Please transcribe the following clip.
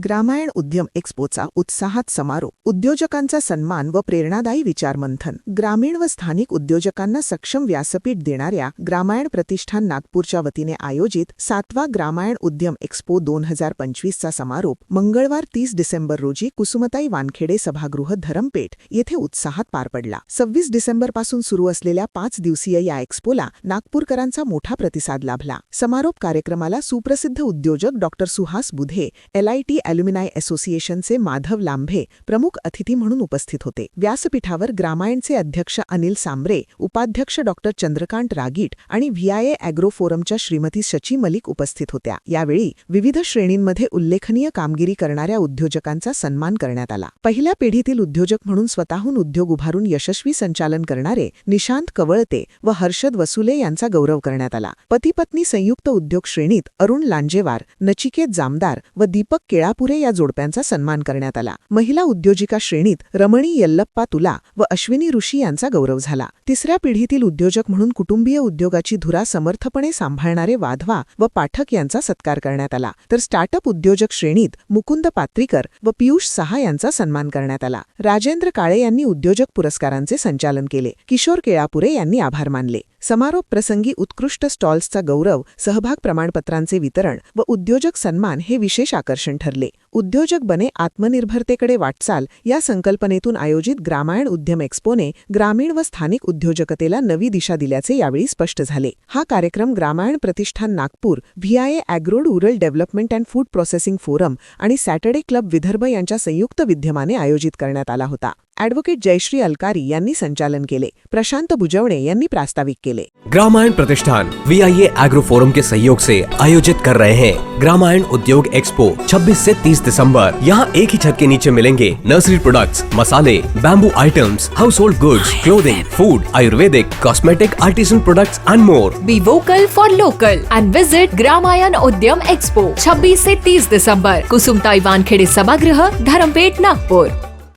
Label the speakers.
Speaker 1: ग्रामायण उद्यम एक्स्पोचा उत्साहात समारोप, उद्योजकांचा सन्मान व प्रेरणादायी विचारमंथन. ग्रामीण व स्थानिक उद्योजकांना सक्षम व्यासपीठ देणाऱ्या ग्रामायण प्रतिष्ठान नागपूरच्या वतीने आयोजित 7वा ग्रामायण उद्यम एक्स्पो 2025चा समारोप मंगळवार 30 डिसेंबर रोजी कुसुमताई वानखेडे सभागृह धरमपेठ येथे उत्साहात पार पडला. 26 डिसेंबरपासून सुरू असलेल्या 5 दिवसीय या एक्स्पोला नागपूरकरांचा मोठा प्रतिसाद लाभला. समारोप कार्यक्रमाला सुप्रसिद्ध उद्योजक डॉ. सुहास बुधे, LIT ॲल्युमिनाय असोसिएशनचे माधव लांभे प्रमुख अतिथी म्हणून उपस्थित होते. व्यासपीठावर ग्रामायणचे अध्यक्ष अनिल सांबरे, उपाध्यक्ष डॉ. चंद्रकांत रागीट आणि VIA ॲग्रो फोरमच्या श्रीमती शची मलिक उपस्थित होत्या. यावेळी विविध श्रेणींमध्ये उल्लेखनीय कामगिरी करणाऱ्या उद्योजकांचा सन्मान करण्यात आला. पहिल्या पिढीतील उद्योजक म्हणून स्वतःहून उद्योग उभारून यशस्वी संचालन करणारे निशांत कवळते व हर्षद वसुले यांचा गौरव करण्यात आला. पती-पत्नी संयुक्त उद्योग श्रेणीत अरुण लांजेवार, नचिकेत जामदार व दीपक केळापुरे या जोडप्यांचा सन्मान करण्यात आला. महिला उद्योजिका श्रेणीत रमणी यल्लप्पा तुला व अश्विनी ऋषी यांचा गौरव झाला. तिसऱ्या पिढीतील उद्योजक म्हणून कुटुंबीय उद्योगाची धुरा समर्थपणे सांभाळणारे वाधवा व पाठक यांचा सत्कार करण्यात आला. तर स्टार्टअप उद्योजक श्रेणीत मुकुंद पात्रीकर व पियुष सहा यांचा सन्मान करण्यात आला. राजेंद्र काळे यांनी उद्योजक पुरस्कारांचे संचालन केले. किशोर केळापुरे यांनी आभार मानले. समारोप प्रसंगी उत्कृष्ट स्टॉल्सचा गौरव, सहभाग प्रमाणपत्रांचे वितरण व उद्योजक सन्मान हे विशेष आकर्षण ठरले. उद्योजक बने आत्मनिर्भरतेकडे वाटचाल या संकल्पनेतून आयोजित ग्रामायण उद्यम एक्स्पोने ग्रामीण व स्थानिक उद्योजकतेला नवी दिशा दिल्याचे यावेळी स्पष्ट झाले. हा कार्यक्रम ग्रामायण प्रतिष्ठान Nagpur, VIA agro rural development and food processing forum आणि सॅटर्डे क्लब विदर्भ यांच्या संयुक्त विद्यमाने आयोजित करण्यात आला होता. ॲडव्होकेट जयश्री अलकारी यांनी संचालन केले. प्रशांत बुजवणे यांनी प्रास्ताविक केले.
Speaker 2: ग्रामायण प्रतिष्ठान VIA ॲग्रो फोरम के सहयोग से आयोजित कर रहे हैं ग्रामायण उद्योग एक्सपो 26 से 30 दिसंबर। यहाँ एक ही छत के नीचे मिलेंगे नर्सरी प्रोडक्ट्स, मसाले, bamboo items, house hold goods, clothing, food, Ayurvedic, cosmetic, artisan products and more.
Speaker 3: Be vocal for local end visit Gramayan उद्यम एक्सपो 26 से 30 दिसंबर, कुसुमताई वानखेडे सभागृह, धरमपेठ, नागपुर।